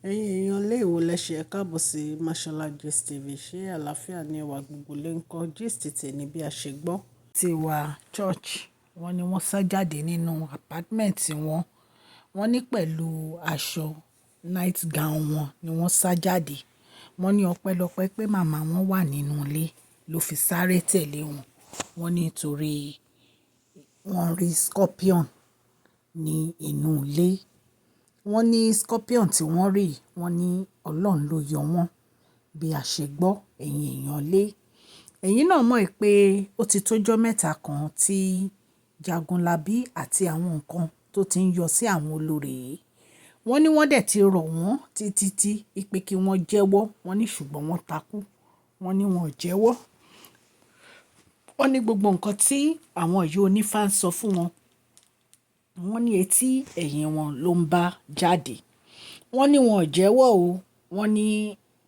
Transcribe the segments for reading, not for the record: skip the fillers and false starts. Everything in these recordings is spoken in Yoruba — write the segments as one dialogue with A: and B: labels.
A: Ẹ̀yin èèyàn ilé ìwò lẹ́ṣẹ̀ ẹ káàbọ̀ sí Mashola Gist TV. Ṣé àlàáfíà ni ẹwà gbogbo lè ń kọ́ gist tèmi bí a ṣe gbọ́? Ti wà church wọ́n ní wọ́n sá jáde nínú apartment wọn. Wọ́n ní pẹ̀lú aṣọ night gown wọn ni wọ́n sá jáde. Wọ́n ní ọpẹ́lọpẹ́ pé màmá wọn wà nínú ilé ló fi sáré tẹ̀lé wọn. Wọ́n ní torí wọ́n rí scorpion ní inú ilé. Wọ́n ní scorpion tí wọ́n rí, wọ́n ní Ọlọ́run ló yọ wọ́n bí a ṣe gbọ́ ẹ̀yin èèyàn lé. Ẹ̀yin náà mọ̀ pé ó ti tójọ́ mẹ́ta kan tí Jagunlabi àti àwọn nǹkan tó ti ń yọ sí àwọn olórí. Wọ́n ní wọ́n dẹ̀ ti rọ̀ wọ́n títí pé kí wọ́n jẹ́wọ́. Wọ́n ní ṣùgbọ́n wọ́n takú. Wọ́n ní wọn ò jẹ́wọ́. Wọ́n ní gbogbo nǹkan tí àwọn yìí onífá ń sọ fún wọn. Wọ́n ní etí ẹ̀yìn wọn ló ń bá jáde. Wọ́n ní wọn ò jẹ́wọ́ o. Wọ́n ní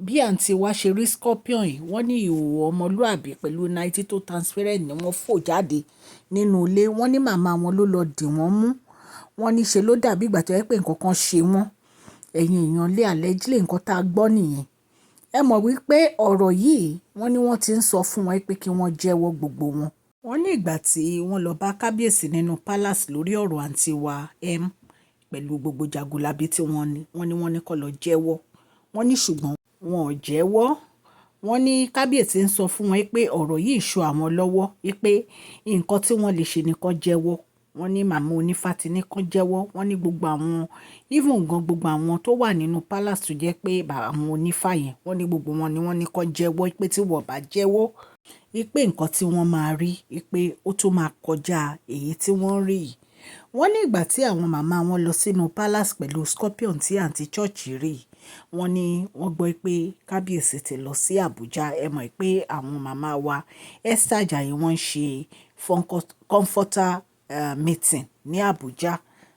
A: bí àǹtí wa ṣe rí scorpion yìí, wọ́n ní ìhòòhò ọmọlúàbí pẹ̀lú náìtì tó transparent ni wọ́n fò jáde nínú ilé. Wọ́n ní màmá wọn ló lọ dì wọ́n mú. Wọ́n ní ṣe ló dàbí ìgbà tó yẹ pé nǹkan kan ṣe wọ́n. Ẹ̀yin èèyàn lé allegedly nǹkan tá a gbọ́ nìyẹn. Ẹ mọ̀ wípé ọ̀rọ̀ yìí wọ́n ní wọ́n ti ń sọ fún wọn pé kí wọ́n jẹ́wọ́ gbogbo wọn. Wọ́n ní ìgbà tí wọ́n lọ bá kábíyèsí nínú palace lórí ọ̀rọ̀ àǹtí wa pẹ̀lú gbogbo Jagunlabi tí wọ́n ní kó lọ jẹ́wọ́. Wọ́n ní ṣùgbọ́n wọn ò jẹ́wọ́. Wọ́n ní kábíyèsí ń sọ fún wọn pé ọ̀rọ̀ yìí ṣó àwọn lọ́wọ́ pé nǹkan tí wọ́n lè ṣe ni kó jẹ́wọ́. Wọ́n ní màmá onífá ti ní kó jẹ́wọ́. Wọ́n ní gbogbo àwọn even gan gbogbo àwọn tó wà nínú palace tó jẹ́ pé àwọn onífá yẹn wọ́n ní gbogbo wọn ni wọ́n ní kó jẹ́wọ́ pé tí wọ́n bá jẹ́wọ́ pé nǹkan tí wọ́n máa rí pé ó tún máa kọjá èyí tí wọ́n rí yìí. Wọ́n ní ìgbà tí àwọn màmá wọn lọ sínú palace pẹ̀lú scorpion tí àǹtí church rí, wọ́n ní wọ́n gbọ́ pé kábíyèsí ti lọ sí Àbújá. Ẹ mọ̀ pé àwọn màmá wa Esther Ajayi wọ́n ń ṣe comforter meeting ní Àbújá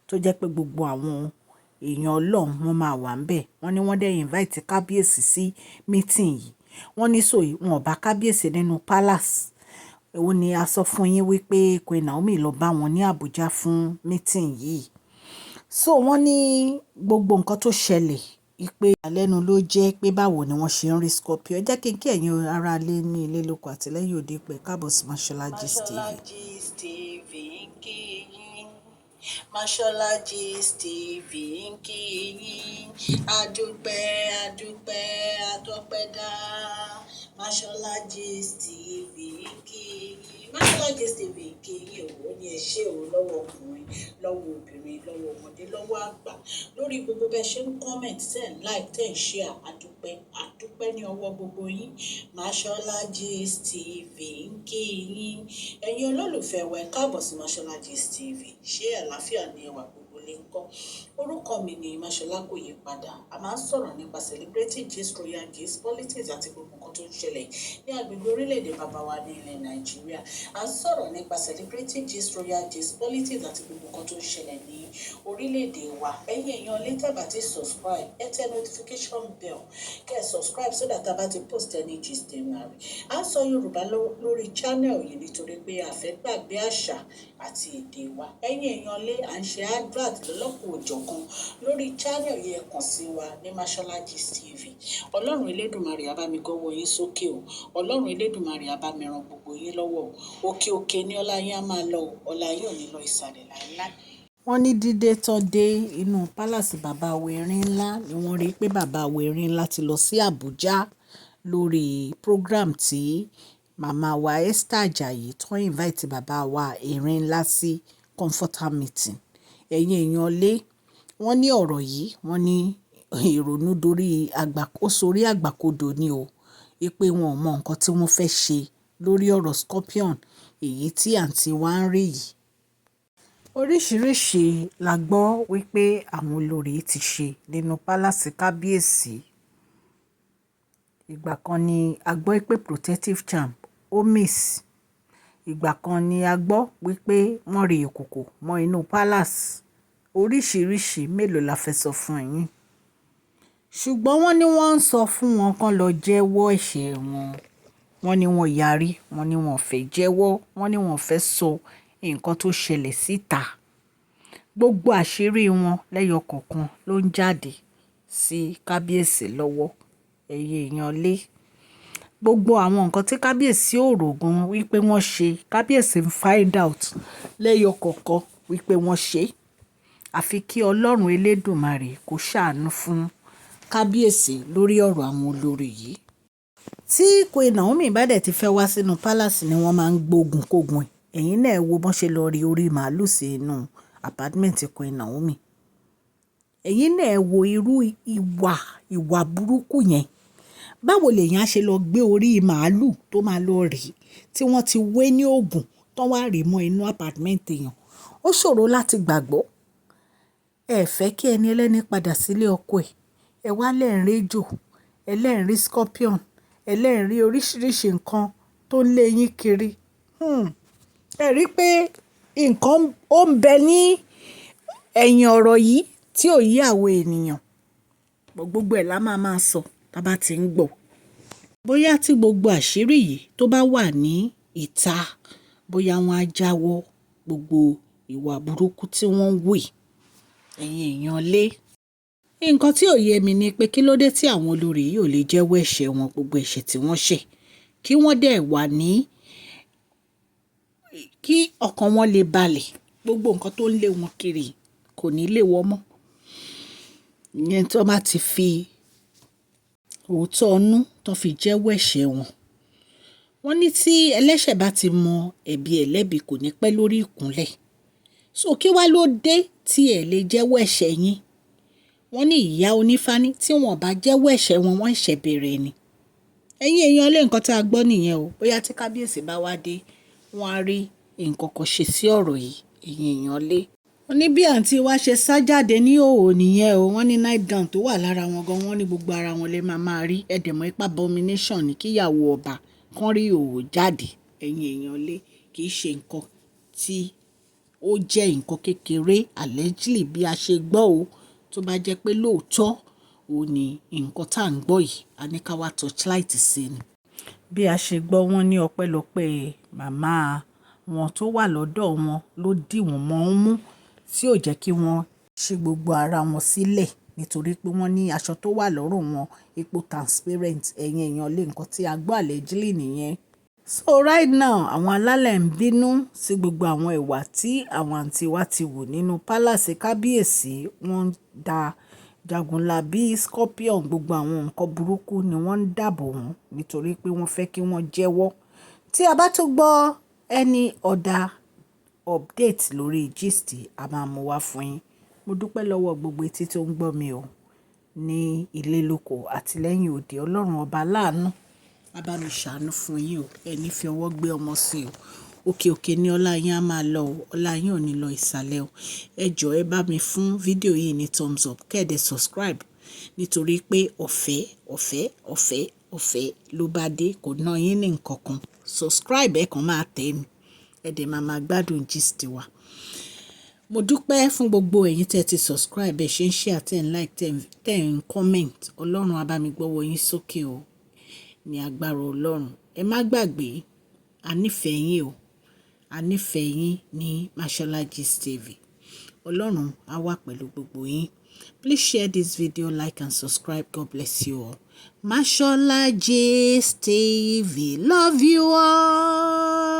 A: tó jẹ́ pé gbogbo àwọn èèyàn Ọlọ́run wọ́n máa wà ńbẹ̀. Wọ́n ní wọ́n dẹ̀ invite kábíyèsí sí meeting yìí. Wọ́n ní so wọn ò bá kábíyèsí nínú palace. Ó ní a sọ fún yín wípé Queen Naomi lọ bá wọn ní Àbújá fún meeting yìí. So wọ́n ní gbogbo nǹkan tó ṣẹlẹ̀ pé àlẹ́nu ló jẹ́ pé báwo ni wọ́n ṣe ń rí scorpion. Jẹ́ kí n kí ẹ̀yin ará ilé ní ilé lóko àtìlẹ́yìn òde pé káàbọ̀ sí Mashola Gist TV. Mashola Gist TV ń kí yín. Mashola Gist TV ń kí yín. Adúpẹ́ adúpẹ́ atọ́pẹ́dá. Mashola Gist TV ń kí yín. Mashola Gist TV ń kí yín o ní ẹ ṣé o lọ́wọ́ ọkùnrin lọ́wọ́ obìnrin lọ́wọ́ ọmọdé lọ́wọ́ àgbà lórí gbogbo bẹ́ẹ̀ ṣe ń comment ten like ten share àdúpẹ́ ní ọwọ́ gbogbo yín. Mashola Gist TV ń kí yín. Ẹ̀yin olólùfẹ́ wa ẹ káàbọ̀ sí Mashola Gist TV. Ṣé àlàáfíà ni ẹwà gbogbo lè ń kọ́? Orúkọ mi ni Mashola kò yí padà. A máa ń sọ̀rọ̀ nípa celebrity gist, royal gist, politics àti gbogbo nǹkan tó ń ṣẹlẹ̀ ní agbègbè orílẹ̀-èdè bàbá wa ní ilẹ̀ Nàìjíríà. A ń sọ̀rọ̀ nípa celebrity gist, royal gist, politics àti gbogbo nǹkan tó ń ṣẹlẹ̀ ní orílẹ̀-èdè wa. Ẹ̀yin èèyàn lè tẹ́ bá ti subscribe, ẹ tẹ notification bell kẹ́ ẹ subscribe so that a bá ti post any gist ẹ máa rí. A ń sọ Yorùbá lórí channel yìí nítorí pé a fẹ́ gbàgbé àṣà àti èdè wa. Ẹ̀yin èèyàn lè à ń ṣe advert lọ́lọ́kùn òjọ̀kan lórí channel yìí. Ẹ kàn sí wa ní Mashola Gist TV. Ọlọ́run Elédùmarè á bá mi gọ́wọ́ yín sókè o. Ọlọ́run Elédùmarè á bá mi ran gbogbo yín lọ́wọ́ o. Òkè òkè ni ọlá yín á máa lọ o. Ọlá yín ò ní lọ ìsàlẹ̀ láíláí. Wọ́n ní dídé tán dé inú palace bàbá wẹ̀rin ńlá ni wọ́n rí pé bàbá wẹ̀rin ńlá ti lọ sí Àbújá lórí program tí màmá wa Esther Ajayi tó invite bàbá wa erin ńlá sí comforter meeting. Ẹ̀yin èèyàn lé wọ́n ní ọ̀rọ̀ yìí wọ́n ní ìrònú dorí ó sorí àgbàkodò ni o. Pé wọn ò mọ nǹkan tí wọ́n fẹ́ ṣe lórí ọ̀rọ̀ scorpion èyí tí àǹtí wa ń rí yìí. Oríṣiríṣi la gbọ́ wípé àwọn olórí ti ṣe nínú palace kábíyèsí. Ìgbà kan ni a gbọ́ pé protective charm ó miss. Ìgbà kan ni a gbọ́ wípé wọ́n rí ìkòkò mọ́ inú palace. Oríṣiríṣi mélòó la fẹ́ sọ fún yín. Ṣùgbọ́n wọ́n ní wọ́n ń sọ fún wọn kán lọ jẹ́wọ́ ẹ̀ṣẹ̀ wọn. Wọ́n ní wọ́n yarí. Wọ́n ní wọ́n fẹ́ jẹ́wọ́. Wọ́n ní wọ́n fẹ́ sọ nǹkan tó ṣẹlẹ̀ síta. Gbogbo àṣírí wọn lẹ́yọ kọ̀ọ̀kan ló ń jáde sí kábíyèsí lọ́wọ́ ẹ̀yin èèyàn lé gbogbo àwọn nǹkan tí kábíyèsí ò rò gan wípé wọ́n ṣe kábíyèsí ń find out lẹ́yọ kọ̀ọ̀kan wípé wọ́n ṣe àfi kí ọlọ́run elédùmarè kó ṣàánú fún kábíyèsí lórí ọ̀rọ̀ àwọn olórí yìí. Tí Queen Naomi bá dẹ̀ ti fẹ́ wá sínú palace ni wọ́n máa ń gbógun kógun ẹ̀yin náà wo bọ́n ṣe lọ rí orí màálù sí inú apartment Queen Naomi ẹ̀yin náà wo irú ìwà burúkú yẹn báwo lèèyàn á ṣe lọ gbé orí màálù tó máa lọ rí tí wọ́n ti wé ní oògùn tán wá rí mọ́ inú apartment èèyàn ó ṣòro láti gbàgbọ́ ẹ fẹ́ kí ẹni ẹlẹ́ni padà sílé ọkọ ẹ wá lẹ́ẹ̀rín ejò ẹlẹ́ẹ̀rín scorpion ẹlẹ́ẹ̀rín oríṣiríṣi nǹkan tó ń lé yín kiri ẹ rí pé nǹkan ó ń bẹ ní ẹ̀yìn ọ̀rọ̀ yìí tí ò yí àwọn ènìyàn gbogbo ẹ̀ la máa sọ tá bá ti ń gbọ́ bóyá tí gbogbo àṣírí yìí tó bá wà ní ìta bóyá wọ́n á jáwọ́ gbogbo ìwà burúkú tí wọ́n ń wù ẹ̀yin èèyàn lé nǹkan tí ò yé mi ni pé kí ló dé tí àwọn olórí yìí ò lè jẹ́wọ́ ẹ̀ṣẹ̀ wọn gbogbo ẹ̀ṣẹ̀ tí wọ́n ṣẹ̀ kí wọ́n dẹ̀ wà ní kí ọkàn wọn lè balẹ̀ gbogbo nǹkan tó ń lé wọn kiri kò ní lè wọ́n mọ́ ìyẹn tó bá ti fi òótọ́ ọnú tó fi jẹ́wọ́ ẹ̀ṣẹ̀ wọn wọ́n ní tí ẹlẹ́ṣẹ̀ bá ti mọ ẹ̀bi ẹlẹ́bi kò ní pẹ́ lórí ìkúnlẹ̀ so kí wá ló dé tí ẹ lè jẹ́wọ́ ẹ̀ṣẹ̀ yín wọ́n ní ìyá onífání tí wọ́n bá jẹ́wọ́ ẹ̀ṣẹ̀ wọn wọ́n ṣẹ̀ bẹ̀rẹ̀ ni ẹ̀yin èèyàn lé nǹkan tá a gbọ́ nìyẹn o bóyá tí kábíyèsí bá wá dé wọ́n á rí nǹkan kan ṣe sí ọ̀rọ̀ yìí ẹ̀yin èèyàn lé wọ́n ní bí àǹtí wa ṣe sá jáde ní òwò nìyẹn o wọ́n ní night gown tó wà lára wọn gan wọ́n ní gbogbo ara wọn lè máa rí ẹ̀dẹ̀mọ́ ipá abomination ní kíyàwó ọba kán rí òwò jáde ẹ̀yin èèyàn lé kì í ṣe nǹkan tí ó jẹ́ nǹkan kékeré allegedly bí a ṣe gbọ́ o tó bá jẹ́ pé lóòótọ́ ò ní nǹkan tá à ń gbọ́ yìí a ní ká wá torchlight sí ni. bí a ṣe gbọ́ wọn ní ọpẹ́lọpẹ́ màmá wọn tó wà lọ́dọ̀ wọn ló dì wọ́n mọ́ ń mú tí ò jẹ́ kí wọ́n ṣe gbogbo ara wọn sílẹ̀ nítorí pé wọ́n ní aṣọ tó wà lọ́rùn wọn epo transparent ẹ̀yin èèyàn lé nǹkan tí a gbọ́ allegedly nìyẹn. So right now àwọn alálẹ̀ ń bínú sí gbogbo àwọn ìwà tí àwọn àǹtí wa ti wù nínú pálàsì kábíyèsí wọ́n ń da jagunlabi scorpion gbogbo àwọn nǹkan burúkú ni wọ́n ń dàbò wọ́n nítorí pé wọ́n fẹ́ kí wọ́n jẹ́wọ́ tí a bá tún gbọ́ any other update lórí gist a máa mú wá fún yín mo dúpẹ́ lọ́wọ́ gbogbo etí tó ń gbọ́ mi o ní ilé lóko àti lẹ́yìn òde ọlọ́run ọba láàánú a bá mi ṣàánú fún yín o ẹni fi ọwọ́ gbé ọmọ sí o òkè òkè ní ọlá yín á máa lọ o ọlá yín ò ní lọ ìsàlẹ̀ o ẹ jọ̀ọ́ ẹ bá mi fún fídíò yìí ní thumbs up kẹ́ẹ̀dẹ̀ subscribe nítorí pé ọ̀fẹ́ ló bá dé kò ná yín ní nǹkan kan subscribe ẹ kàn máa tẹ̀ mí ẹ dẹ̀ máa gbádùn gist wa mo dúpẹ́ fún gbogbo ẹ̀yin tẹ́ ti subscribe ẹ ṣe ń share tẹ́ ń like tẹ́ ń comment ọlọ́run á bá mi gbọ́wọ́ yín sókè o ní agbára ọlọ́run ẹ má gbàgbé a nífẹ̀ẹ́ yín o a nífẹ̀ẹ́ yín ní Mashola Gist TV ọlọ́run á wà pẹ̀lú gbogbo yín please share this video like and subscribe God bless you all Mashola Gist TV love you all.